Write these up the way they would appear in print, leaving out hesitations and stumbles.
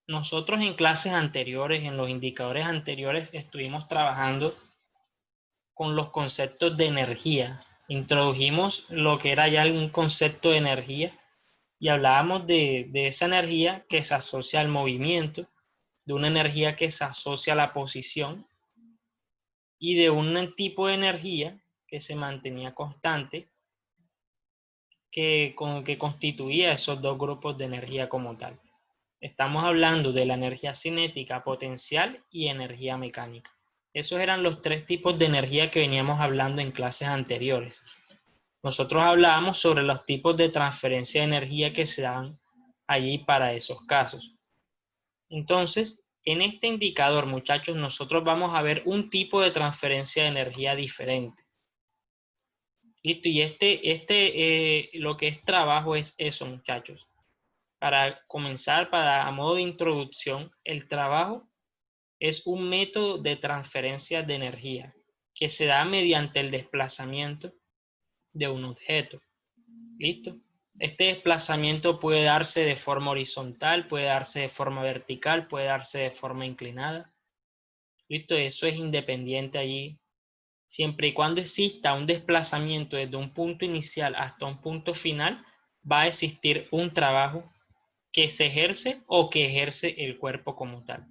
nosotros en clases anteriores, en los indicadores anteriores, estuvimos trabajando con los conceptos de energía. Introdujimos lo que era ya un concepto de energía y hablábamos de esa energía que se asocia al movimiento, de una energía que se asocia a la posición y de un tipo de energía que se mantenía constante, que constituía esos dos grupos de energía como tal. Estamos hablando de la energía cinética, potencial y energía mecánica. Esos eran los tres tipos de energía que veníamos hablando en clases anteriores. Nosotros hablábamos sobre los tipos de transferencia de energía que se dan allí para esos casos. Entonces, en este indicador, muchachos, nosotros vamos a ver un tipo de transferencia de energía diferente. Listo, y lo que es trabajo es eso, muchachos. Para comenzar, a modo de introducción, el trabajo es un método de transferencia de energía que se da mediante el desplazamiento de un objeto. ¿Listo? Este desplazamiento puede darse de forma horizontal, puede darse de forma vertical, puede darse de forma inclinada. ¿Listo? Eso es independiente allí. Siempre y cuando exista un desplazamiento desde un punto inicial hasta un punto final, va a existir un trabajo que se ejerce o que ejerce el cuerpo como tal.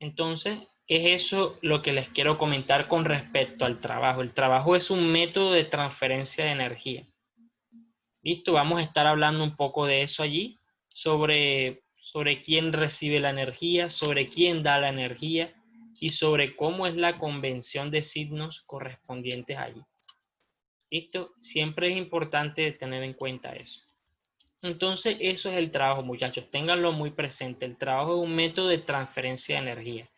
Entonces, es eso lo que les quiero comentar con respecto al trabajo. El trabajo es un método de transferencia de energía. Listo, vamos a estar hablando un poco de eso allí, sobre quién recibe la energía, sobre quién da la energía y sobre cómo es la convención de signos correspondientes allí. Listo, siempre es importante tener en cuenta eso. Entonces, eso es el trabajo, muchachos. Ténganlo muy presente. El trabajo es un método de transferencia de energía.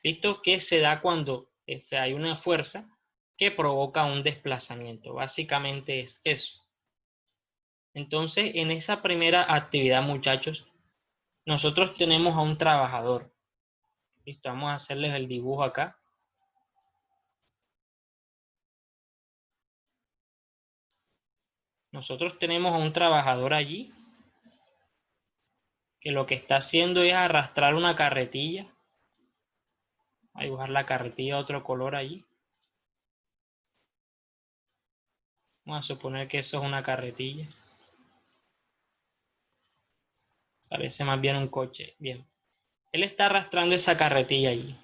¿Listo? Que se da cuando hay una fuerza que provoca un desplazamiento. Básicamente es eso. Entonces, en esa primera actividad, muchachos, nosotros tenemos a un trabajador. Listo, vamos a hacerles el dibujo acá. Nosotros tenemos a un trabajador allí que lo que está haciendo es arrastrar una carretilla. A dibujar la carretilla de otro color allí. Vamos a suponer que eso es una carretilla. Parece más bien un coche. Bien. Él está arrastrando esa carretilla allí.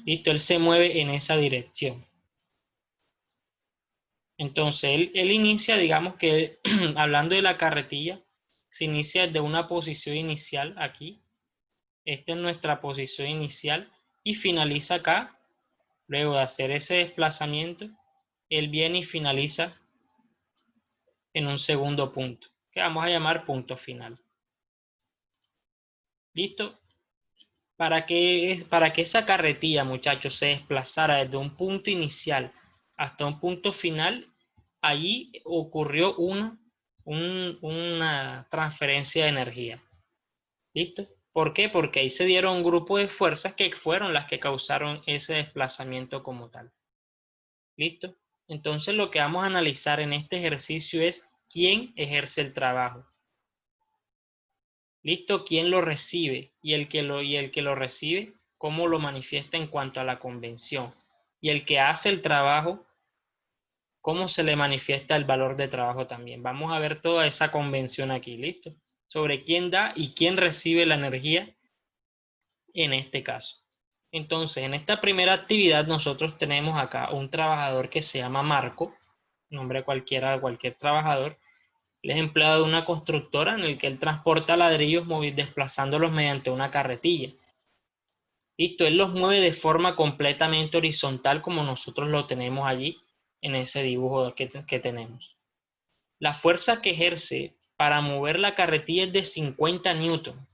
Listo, él se mueve en esa dirección. Entonces, él inicia, digamos que, hablando de la carretilla, se inicia desde una posición inicial aquí. Esta es nuestra posición inicial y finaliza acá. Luego de hacer ese desplazamiento, él viene y finaliza en un segundo punto, que vamos a llamar punto final. ¿Listo? Para que esa carretilla, muchachos, se desplazara desde un punto inicial hasta un punto final, allí ocurrió una transferencia de energía. ¿Listo? ¿Por qué? Porque ahí se dieron un grupo de fuerzas que fueron las que causaron ese desplazamiento como tal. ¿Listo? Entonces lo que vamos a analizar en este ejercicio es quién ejerce el trabajo. ¿Listo? ¿Quién lo recibe? Y el que lo recibe, ¿cómo lo manifiesta en cuanto a la convención? Y el que hace el trabajo, ¿cómo se le manifiesta el valor de trabajo también? Vamos a ver toda esa convención aquí, ¿listo? Sobre quién da y quién recibe la energía en este caso. Entonces, en esta primera actividad nosotros tenemos acá un trabajador que se llama Marco, nombre cualquiera de cualquier trabajador. Él es empleado de una constructora en el que él transporta ladrillos desplazándolos mediante una carretilla. Listo, él los mueve de forma completamente horizontal como nosotros lo tenemos allí en ese dibujo que tenemos. La fuerza que ejerce para mover la carretilla es de 50 newton.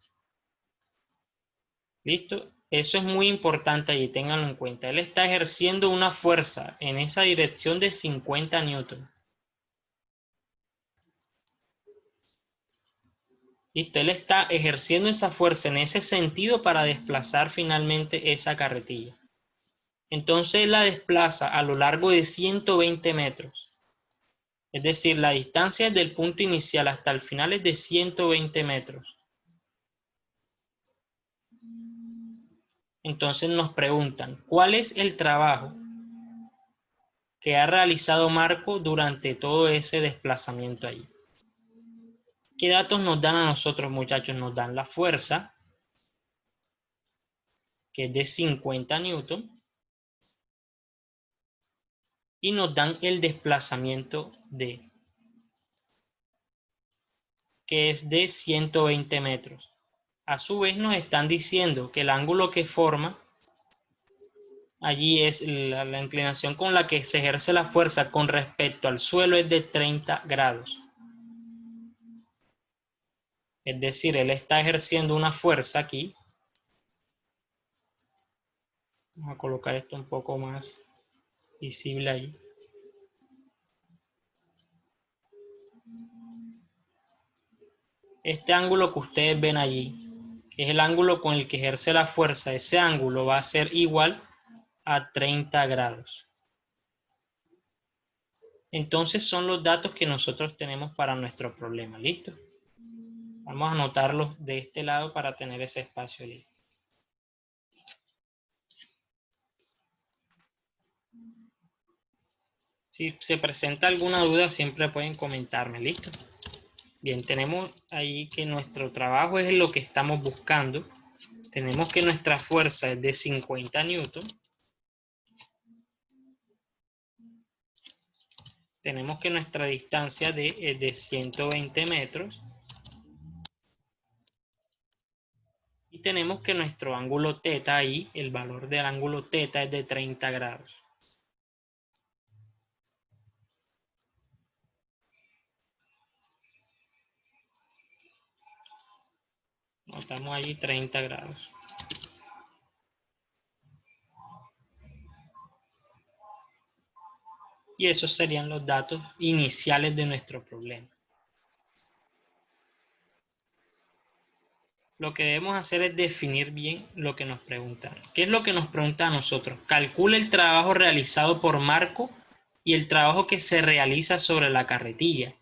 ¿Listo? Eso es muy importante allí, ténganlo en cuenta. Él está ejerciendo una fuerza en esa dirección de 50 newton. Listo, él está ejerciendo esa fuerza en ese sentido para desplazar finalmente esa carretilla. Entonces él la desplaza a lo largo de 120 metros. Es decir, la distancia desde el punto inicial hasta el final es de 120 metros. Entonces nos preguntan, ¿cuál es el trabajo que ha realizado Marco durante todo ese desplazamiento allí? ¿Qué datos nos dan a nosotros, muchachos? Nos dan la fuerza, que es de 50 newton, y nos dan el desplazamiento D, que es de 120 metros. A su vez nos están diciendo que el ángulo que forma allí es la inclinación con la que se ejerce la fuerza con respecto al suelo es de 30 grados. Es decir, él está ejerciendo una fuerza aquí. Vamos a colocar esto un poco más visible ahí. Este ángulo que ustedes ven allí, que es el ángulo con el que ejerce la fuerza, ese ángulo va a ser igual a 30 grados. Entonces son los datos que nosotros tenemos para nuestro problema. ¿Listo? Vamos a anotarlos de este lado para tener ese espacio listo. Si se presenta alguna duda, siempre pueden comentarme. ¿Listo? Bien, tenemos ahí que nuestro trabajo es lo que estamos buscando. Tenemos que nuestra fuerza es de 50 newton. Tenemos que nuestra distancia es de 120 metros. Y tenemos que nuestro ángulo θ ahí, el valor del ángulo θ es de 30 grados. Notamos allí 30 grados. Y esos serían los datos iniciales de nuestro problema. Lo que debemos hacer es definir bien lo que nos preguntan. ¿Qué es lo que nos pregunta a nosotros? Calcula el trabajo realizado por Marco y el trabajo que se realiza sobre la carretilla.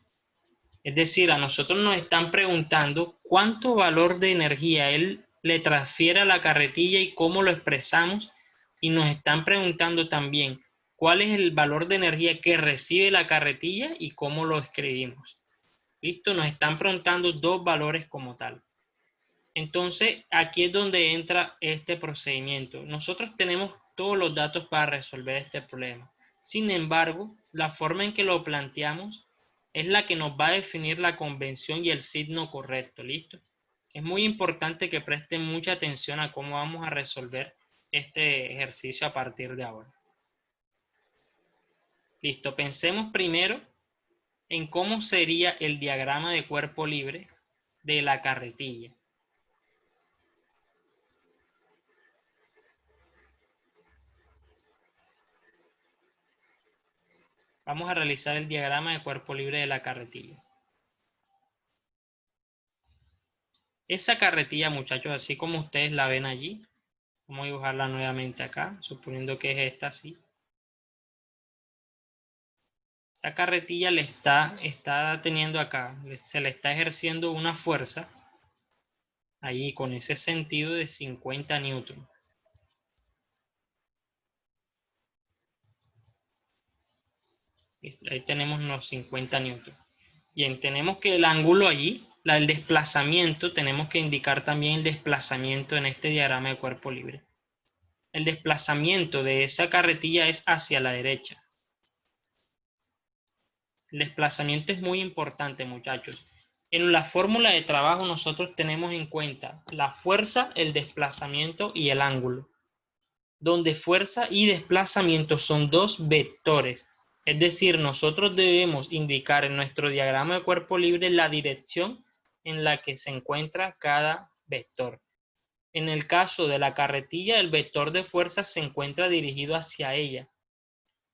Es decir, a nosotros nos están preguntando cuánto valor de energía él le transfiere a la carretilla y cómo lo expresamos. Y nos están preguntando también cuál es el valor de energía que recibe la carretilla y cómo lo escribimos. ¿Listo? Nos están preguntando dos valores como tal. Entonces, aquí es donde entra este procedimiento. Nosotros tenemos todos los datos para resolver este problema. Sin embargo, la forma en que lo planteamos es la que nos va a definir la convención y el signo correcto. ¿Listo? Es muy importante que presten mucha atención a cómo vamos a resolver este ejercicio a partir de ahora. Listo, pensemos primero en cómo sería el diagrama de cuerpo libre de la carretilla. Vamos a realizar el diagrama de cuerpo libre de la carretilla. Esa carretilla, muchachos, así como ustedes la ven allí, vamos a dibujarla nuevamente acá, suponiendo que es esta así. Esa carretilla le está teniendo acá, se le está ejerciendo una fuerza allí con ese sentido de 50 newton. Ahí tenemos los 50 newton. Bien, tenemos que el ángulo allí, el desplazamiento, tenemos que indicar también el desplazamiento en este diagrama de cuerpo libre. El desplazamiento de esa carretilla es hacia la derecha. El desplazamiento es muy importante, muchachos. En la fórmula de trabajo nosotros tenemos en cuenta la fuerza, el desplazamiento y el ángulo, donde fuerza y desplazamiento son dos vectores. Es decir, nosotros debemos indicar en nuestro diagrama de cuerpo libre la dirección en la que se encuentra cada vector. En el caso de la carretilla, el vector de fuerza se encuentra dirigido hacia ella.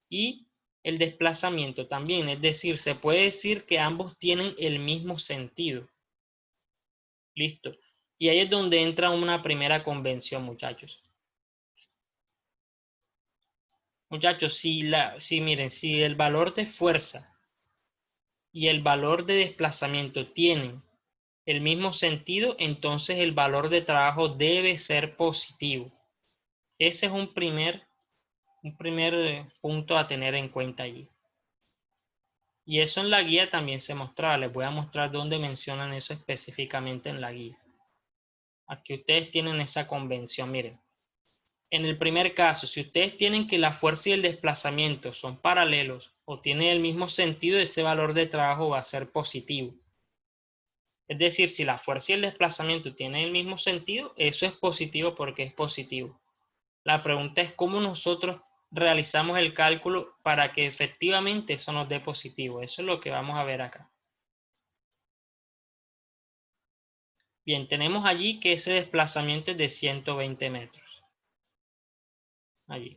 Y el desplazamiento también, es decir, se puede decir que ambos tienen el mismo sentido. Listo. Y ahí es donde entra una primera convención, muchachos. Muchachos, miren, si el valor de fuerza y el valor de desplazamiento tienen el mismo sentido, entonces el valor de trabajo debe ser positivo. Ese es un primer punto a tener en cuenta allí. Y eso en la guía también se mostraba. Les voy a mostrar dónde mencionan eso específicamente en la guía. Aquí ustedes tienen esa convención, miren. En el primer caso, si ustedes tienen que la fuerza y el desplazamiento son paralelos o tienen el mismo sentido, ese valor de trabajo va a ser positivo. Es decir, si la fuerza y el desplazamiento tienen el mismo sentido, eso es positivo porque es positivo. La pregunta es cómo nosotros realizamos el cálculo para que efectivamente eso nos dé positivo. Eso es lo que vamos a ver acá. Bien, tenemos allí que ese desplazamiento es de 120 metros. Allí.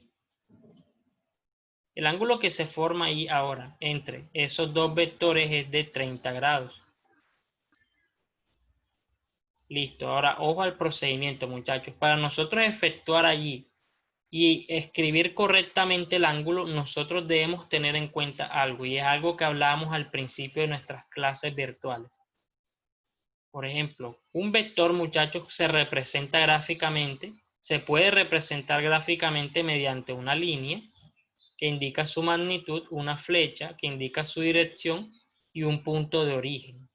El ángulo que se forma ahí ahora entre esos dos vectores es de 30 grados. Listo, ahora ojo al procedimiento, muchachos. Para nosotros efectuar allí y escribir correctamente el ángulo, nosotros debemos tener en cuenta algo, y es algo que hablábamos al principio de nuestras clases virtuales. Por ejemplo, un vector, muchachos, se representa gráficamente, se puede representar gráficamente mediante una línea que indica su magnitud, una flecha que indica su dirección y un punto de origen.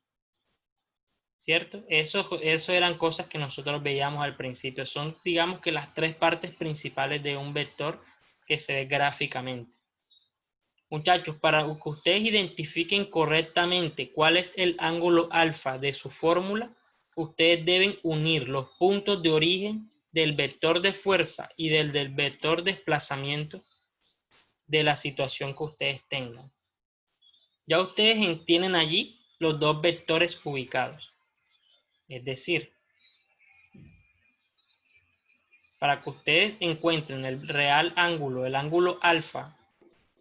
¿Cierto? Eso eran cosas que nosotros veíamos al principio. Son, digamos que las tres partes principales de un vector que se ve gráficamente. Muchachos, para que ustedes identifiquen correctamente cuál es el ángulo alfa de su fórmula, ustedes deben unir los puntos de origen del vector de fuerza y del vector de desplazamiento de la situación que ustedes tengan. Ya ustedes tienen allí los dos vectores ubicados. Es decir, para que ustedes encuentren el real ángulo, el ángulo alfa,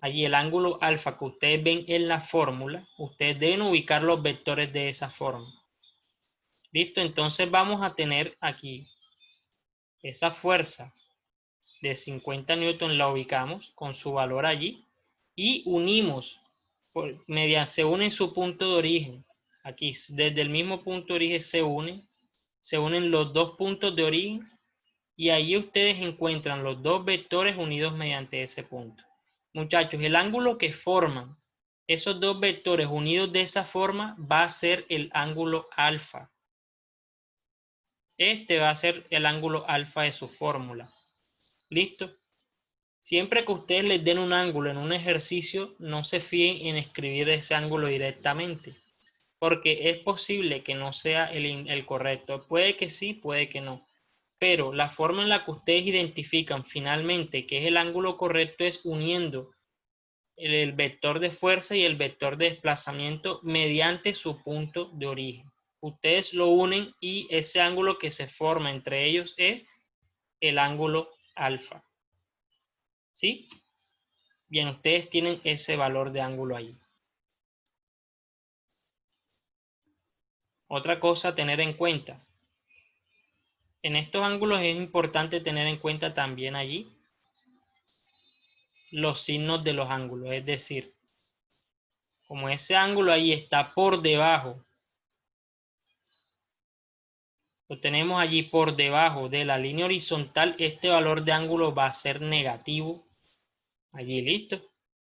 allí el ángulo alfa que ustedes ven en la fórmula, ustedes deben ubicar los vectores de esa forma. Listo, entonces vamos a tener aquí esa fuerza de 50 newton, la ubicamos con su valor allí y unimos, se une su punto de origen. Aquí desde el mismo punto de origen se unen los dos puntos de origen y ahí ustedes encuentran los dos vectores unidos mediante ese punto. Muchachos, el ángulo que forman esos dos vectores unidos de esa forma va a ser el ángulo alfa. Este va a ser el ángulo alfa de su fórmula. ¿Listo? Siempre que ustedes les den un ángulo en un ejercicio, no se fíen en escribir ese ángulo directamente, porque es posible que no sea el correcto. Puede que sí, puede que no. Pero la forma en la que ustedes identifican finalmente que es el ángulo correcto es uniendo el vector de fuerza y el vector de desplazamiento mediante su punto de origen. Ustedes lo unen y ese ángulo que se forma entre ellos es el ángulo alfa. ¿Sí? Bien, ustedes tienen ese valor de ángulo ahí. Otra cosa a tener en cuenta. En estos ángulos es importante tener en cuenta también allí los signos de los ángulos. Es decir, como ese ángulo ahí está por debajo, lo tenemos allí por debajo de la línea horizontal, este valor de ángulo va a ser negativo. Allí, listo.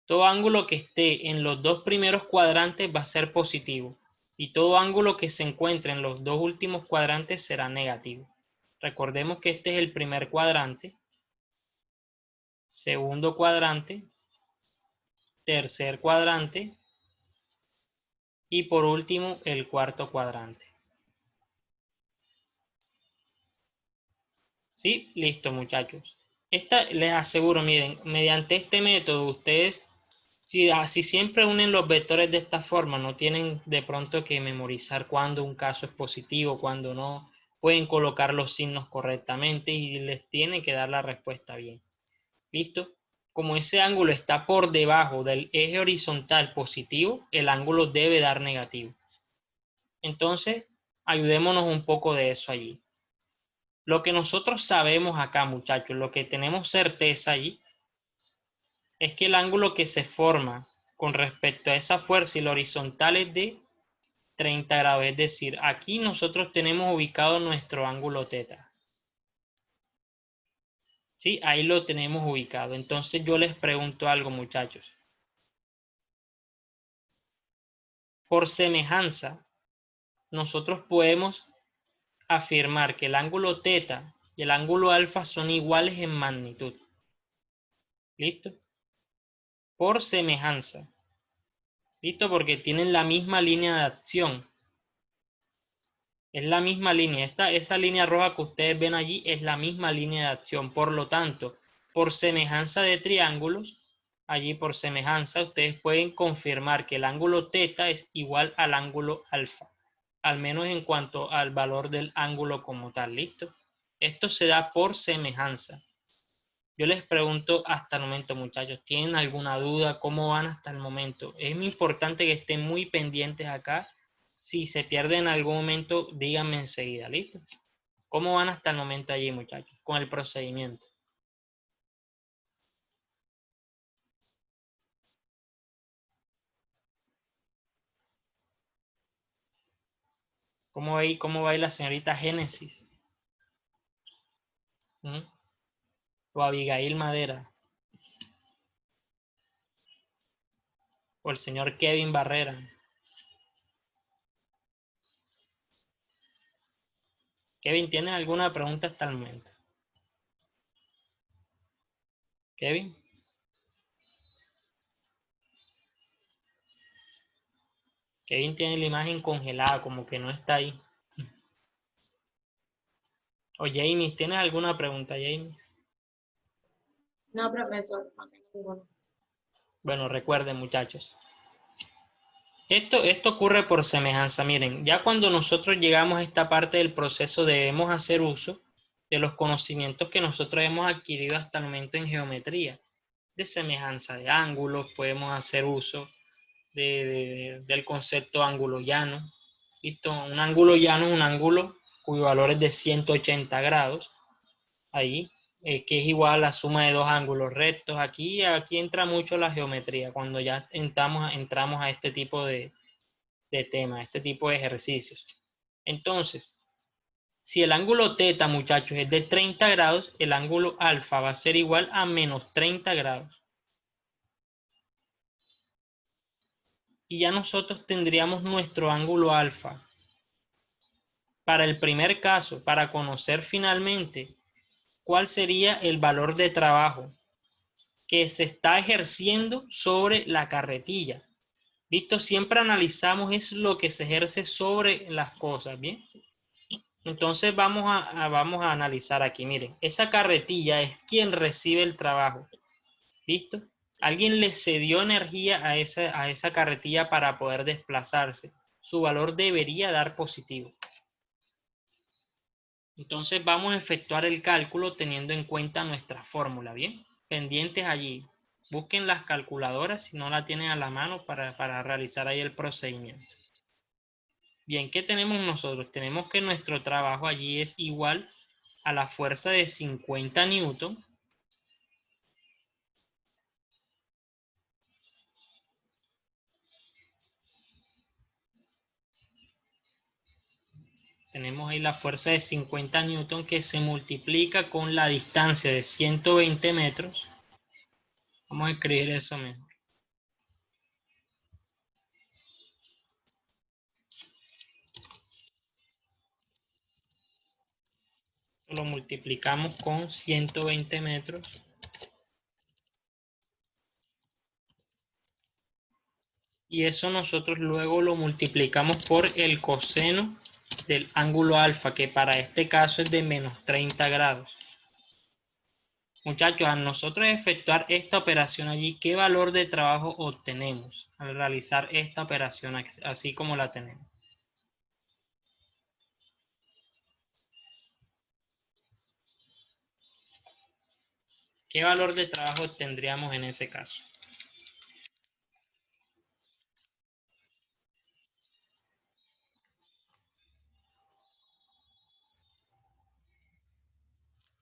Todo ángulo que esté en los dos primeros cuadrantes va a ser positivo. Y todo ángulo que se encuentre en los dos últimos cuadrantes será negativo. Recordemos que este es el primer cuadrante, segundo cuadrante, tercer cuadrante y por último el cuarto cuadrante. ¿Sí? Listo, muchachos. Les aseguro, miren, mediante este método ustedes, si siempre unen los vectores de esta forma, no tienen de pronto que memorizar cuándo un caso es positivo, cuándo no. Pueden colocar los signos correctamente y les tiene que dar la respuesta bien. ¿Listo? Como ese ángulo está por debajo del eje horizontal positivo, el ángulo debe dar negativo. Entonces, ayudémonos un poco de eso allí. Lo que nosotros sabemos acá, muchachos, lo que tenemos certeza allí, es que el ángulo que se forma con respecto a esa fuerza y la horizontal es de 30 grados. Es decir, aquí nosotros tenemos ubicado nuestro ángulo teta. ¿Sí? Ahí lo tenemos ubicado. Entonces yo les pregunto algo, muchachos. Por semejanza, nosotros podemos afirmar que el ángulo teta y el ángulo alfa son iguales en magnitud. ¿Listo? Por semejanza. ¿Listo? Porque tienen la misma línea de acción. Es la misma línea. Esa línea roja que ustedes ven allí es la misma línea de acción. Por lo tanto, por semejanza de triángulos, allí por semejanza, ustedes pueden confirmar que el ángulo teta es igual al ángulo alfa. Al menos en cuanto al valor del ángulo como tal. ¿Listo? Esto se da por semejanza. Yo les pregunto hasta el momento, muchachos, ¿tienen alguna duda? ¿Cómo van hasta el momento? Es muy importante que estén muy pendientes acá. Si se pierden en algún momento, díganme enseguida, ¿listo? ¿Cómo van hasta el momento allí, muchachos, con el procedimiento? Cómo va ahí la señorita Génesis? ¿Mm? O Abigail Madera, o el señor Kevin Barrera. Kevin, ¿tienes alguna pregunta hasta el momento? Kevin, Kevin tiene la imagen congelada, como que no está ahí. O James, ¿tienes alguna pregunta, James? No, profesor, no tengo ninguno. Bueno, recuerden, muchachos. Esto ocurre por semejanza. Miren, ya cuando nosotros llegamos a esta parte del proceso debemos hacer uso de los conocimientos que nosotros hemos adquirido hasta el momento en geometría, de semejanza de ángulos, podemos hacer uso del concepto ángulo llano. ¿Listo? Un ángulo llano es un ángulo cuyo valor es de 180 grados, ahí, que es igual a la suma de dos ángulos rectos. Aquí entra mucho la geometría, cuando ya entramos a este tipo de temas, este tipo de ejercicios. Entonces, si el ángulo teta, muchachos, es de 30 grados, el ángulo alfa va a ser igual a menos 30 grados. Y ya nosotros tendríamos nuestro ángulo alfa. Para el primer caso, para conocer finalmente cuál sería el valor de trabajo que se está ejerciendo sobre la carretilla. ¿Listo? Siempre analizamos es lo que se ejerce sobre las cosas, ¿bien? Entonces vamos a analizar aquí. Miren, esa carretilla es quien recibe el trabajo. ¿Listo? Alguien le cedió energía a esa carretilla para poder desplazarse. Su valor debería dar positivo. Entonces vamos a efectuar el cálculo teniendo en cuenta nuestra fórmula. ¿Bien? Pendientes allí. Busquen las calculadoras si no la tienen a la mano para realizar ahí el procedimiento. Bien, ¿qué tenemos nosotros? Tenemos que nuestro trabajo allí es igual a la fuerza de 50 newton tenemos ahí la fuerza de 50 newton que se multiplica con la distancia de 120 metros. Vamos a escribir eso mejor. Lo multiplicamos con 120 metros. Y eso nosotros luego lo multiplicamos por el coseno del ángulo alfa, que para este caso es de menos 30 grados. Muchachos, a nosotros efectuar esta operación allí, ¿qué valor de trabajo obtenemos al realizar esta operación así como la tenemos? ¿Qué valor de trabajo obtendríamos en ese caso?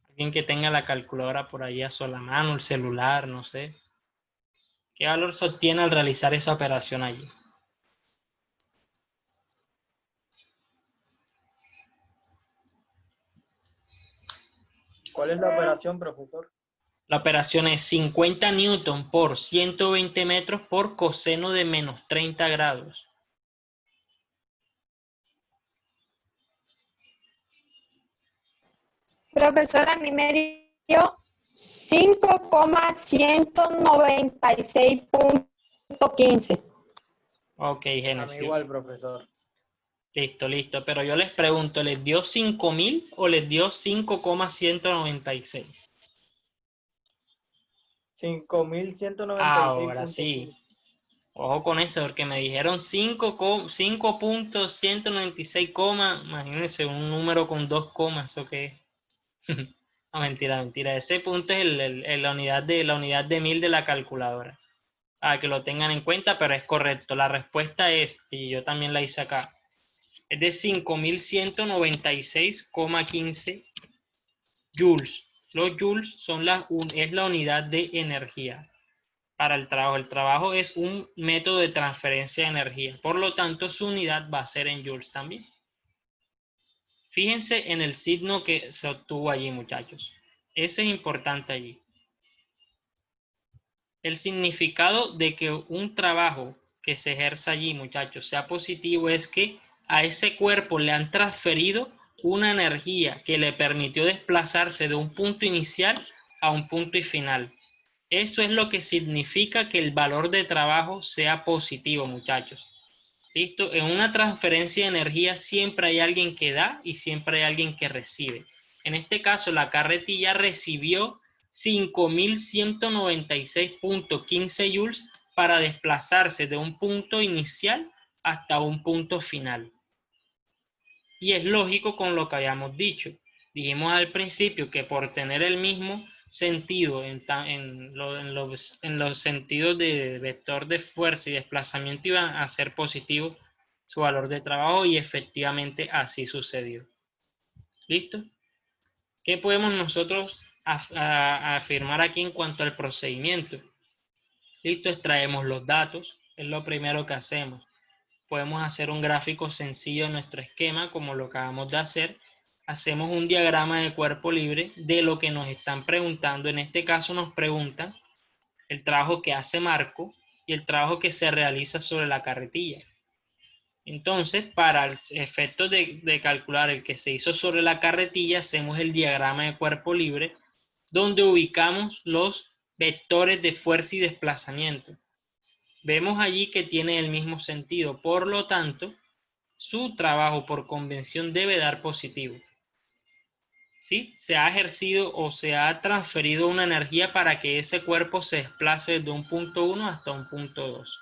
Alguien que tenga la calculadora por ahí a sola mano, el celular, no sé. ¿Qué valor se obtiene al realizar esa operación allí? ¿Cuál es la operación, profesor? La operación es 50 newton por 120 metros por coseno de menos 30 grados. Profesor, a mí me dio 5,196.15. Ok, A mí Génesis. igual, profesor. Listo, listo. Pero yo les pregunto, ¿les dio 5.000 o les dio 5,196? 5.196.15. Ahora sí. Ojo con eso, porque me dijeron 5.196, imagínense, un número con 2 comas, ¿o qué? No, mentira, mentira. Ese punto es la unidad de 1000 de la calculadora. Para que lo tengan en cuenta, pero es correcto. La respuesta es, y yo también la hice acá, es de 5.196,15 joules. Los joules es la unidad de energía para el trabajo. El trabajo es un método de transferencia de energía. Por lo tanto, su unidad va a ser en joules también. Fíjense en el signo que se obtuvo allí, muchachos. Ese es importante allí. El significado de que un trabajo que se ejerza allí, muchachos, sea positivo es que a ese cuerpo le han transferido una energía que le permitió desplazarse de un punto inicial a un punto final. Eso es lo que significa que el valor de trabajo sea positivo, muchachos. ¿Listo? En una transferencia de energía siempre hay alguien que da y siempre hay alguien que recibe. En este caso, la carretilla recibió 5.196.15 joules para desplazarse de un punto inicial hasta un punto final. Y es lógico con lo que habíamos dicho. Dijimos al principio que por tener el mismo sentido en los sentidos de vector de fuerza y desplazamiento iban a ser positivos su valor de trabajo, y efectivamente así sucedió. ¿Listo? ¿Qué podemos nosotros afirmar aquí en cuanto al procedimiento? Listo, extraemos los datos, es lo primero que hacemos. Podemos hacer un gráfico sencillo en nuestro esquema, como lo acabamos de hacer. Hacemos un diagrama de cuerpo libre de lo que nos están preguntando. En este caso nos preguntan el trabajo que hace Marco y el trabajo que se realiza sobre la carretilla. Entonces, para el efecto de calcular el que se hizo sobre la carretilla, hacemos el diagrama de cuerpo libre, donde ubicamos los vectores de fuerza y desplazamiento. Vemos allí que tiene el mismo sentido, por lo tanto, su trabajo por convención debe dar positivo. ¿Sí? Se ha ejercido o se ha transferido una energía para que ese cuerpo se desplace de un punto 1 hasta un punto 2.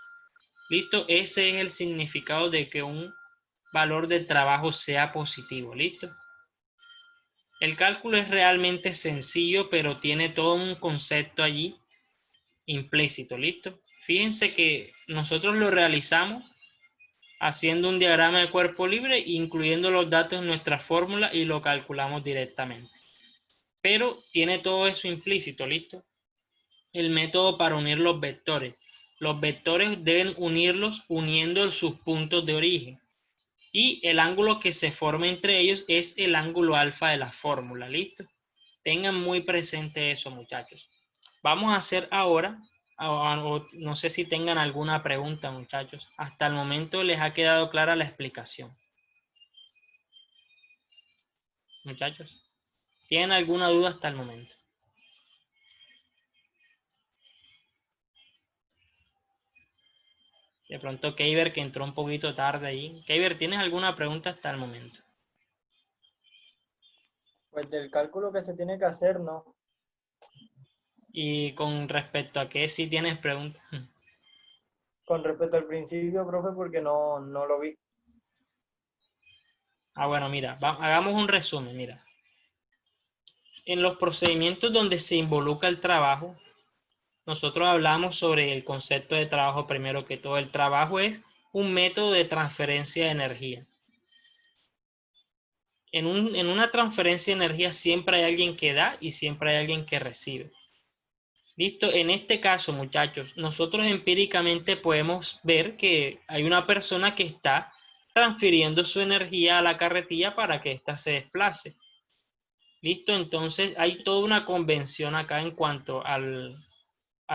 ¿Listo? Ese es el significado de que un valor de trabajo sea positivo. ¿Listo? El cálculo es realmente sencillo, pero tiene todo un concepto allí implícito. ¿Listo? Fíjense que nosotros lo realizamos haciendo un diagrama de cuerpo libre, incluyendo los datos en nuestra fórmula, y lo calculamos directamente. Pero tiene todo eso implícito, ¿listo? El método para unir los vectores. Los vectores deben unirlos uniendo sus puntos de origen. Y el ángulo que se forma entre ellos es el ángulo alfa de la fórmula, ¿listo? Tengan muy presente eso, muchachos. Vamos a hacer ahora, no sé si tengan alguna pregunta, muchachos. Hasta el momento les ha quedado clara la explicación. Muchachos, ¿tienen alguna duda hasta el momento? De pronto Keiber, que entró un poquito tarde ahí. Keiber, ¿tienes alguna pregunta hasta el momento? Pues del cálculo que se tiene que hacer, no. Y con respecto a qué, si tienes preguntas. Con respecto al principio, profe, porque no lo vi. Bueno, mira, hagamos un resumen, mira. En los procedimientos donde se involucra el trabajo, nosotros hablamos sobre el concepto de trabajo primero que todo. El trabajo es un método de transferencia de energía. En una transferencia de energía siempre hay alguien que da y siempre hay alguien que recibe. Listo, en este caso, muchachos, nosotros empíricamente podemos ver que hay una persona que está transfiriendo su energía a la carretilla para que ésta se desplace. ¿Listo? Entonces hay toda una convención acá en cuanto al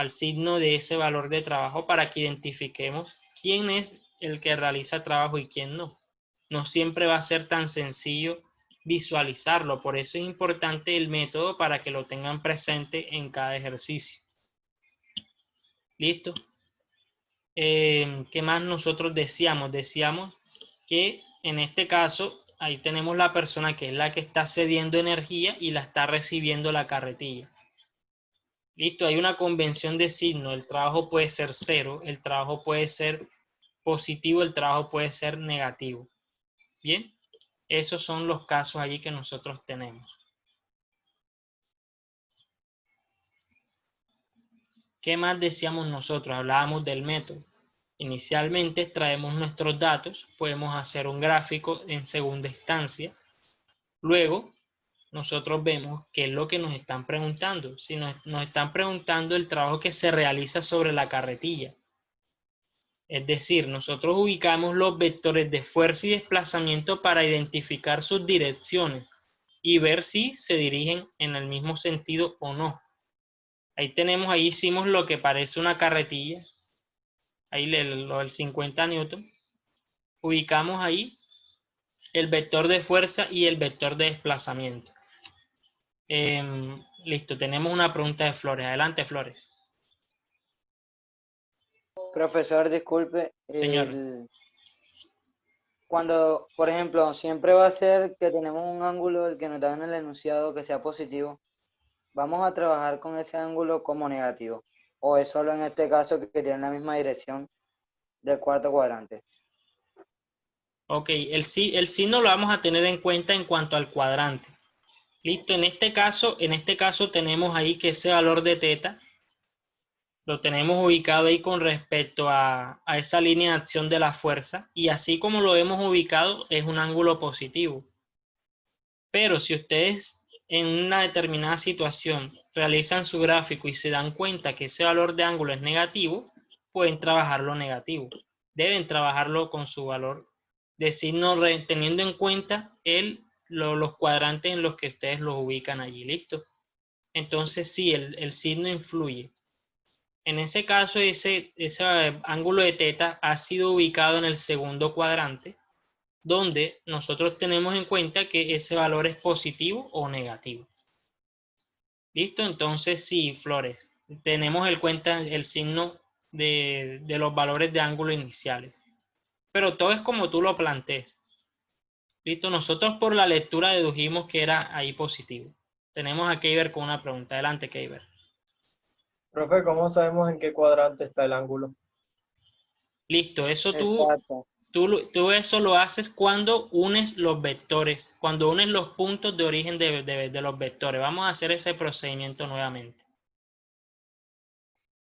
signo de ese valor de trabajo para que identifiquemos quién es el que realiza trabajo y quién no. No siempre va a ser tan sencillo visualizarlo, por eso es importante el método para que lo tengan presente en cada ejercicio. ¿Listo? ¿Qué más nosotros decíamos? Decíamos que en este caso, ahí tenemos la persona que es la que está cediendo energía y la está recibiendo la carretilla. Listo, hay una convención de signo, el trabajo puede ser cero, el trabajo puede ser positivo, el trabajo puede ser negativo. Bien, esos son los casos allí que nosotros tenemos. ¿Qué más decíamos nosotros? Hablábamos del método. Inicialmente traemos nuestros datos, podemos hacer un gráfico en segunda instancia. Luego, nosotros vemos qué es lo que nos están preguntando. Si nos están preguntando el trabajo que se realiza sobre la carretilla. Es decir, nosotros ubicamos los vectores de fuerza y desplazamiento para identificar sus direcciones y ver si se dirigen en el mismo sentido o no. Ahí hicimos lo que parece una carretilla. Ahí lo del 50 newton. Ubicamos ahí el vector de fuerza y el vector de desplazamiento. Listo, tenemos una pregunta de Flores. Adelante, Flores. Profesor, disculpe, Señor. cuando, por ejemplo, siempre va a ser que tenemos un ángulo del que nos dan en el enunciado que sea positivo, vamos a trabajar con ese ángulo como negativo, o es solo en este caso que tiene la misma dirección del cuarto cuadrante. Ok, el signo lo vamos a tener en cuenta en cuanto al cuadrante. Listo, en este caso tenemos ahí que ese valor de teta lo tenemos ubicado ahí con respecto a esa línea de acción de la fuerza, y así como lo hemos ubicado es un ángulo positivo. Pero si ustedes en una determinada situación realizan su gráfico y se dan cuenta que ese valor de ángulo es negativo, pueden trabajarlo negativo. Deben trabajarlo con su valor de signo teniendo en cuenta los cuadrantes en los que ustedes los ubican allí. ¿Listo? Entonces sí, el signo influye. En ese caso, ese ángulo de teta ha sido ubicado en el segundo cuadrante, donde nosotros tenemos en cuenta que ese valor es positivo o negativo. ¿Listo? Entonces sí, Flores, tenemos en cuenta el signo de los valores de ángulo iniciales. Pero todo es como tú lo plantees. ¿Listo? Nosotros por la lectura dedujimos que era ahí positivo. Tenemos a Keiber con una pregunta. Adelante, Keiber. Profe, ¿cómo sabemos en qué cuadrante está el ángulo? Listo, eso Exacto. tú eso lo haces cuando unes los vectores, cuando unes los puntos de origen de los vectores. Vamos a hacer ese procedimiento nuevamente.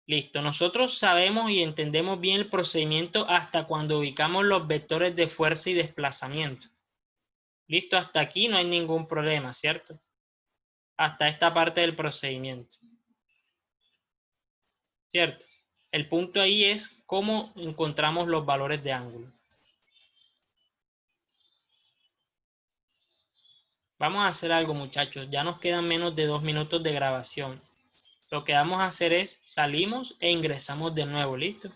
Listo, nosotros sabemos y entendemos bien el procedimiento hasta cuando ubicamos los vectores de fuerza y desplazamiento. Listo, hasta aquí no hay ningún problema, ¿cierto? Hasta esta parte del procedimiento. ¿Cierto? El punto ahí es cómo encontramos los valores de ángulo. Vamos a hacer algo, muchachos. Ya nos quedan menos de 2 minutos de grabación. Lo que vamos a hacer es salimos e ingresamos de nuevo, ¿listo?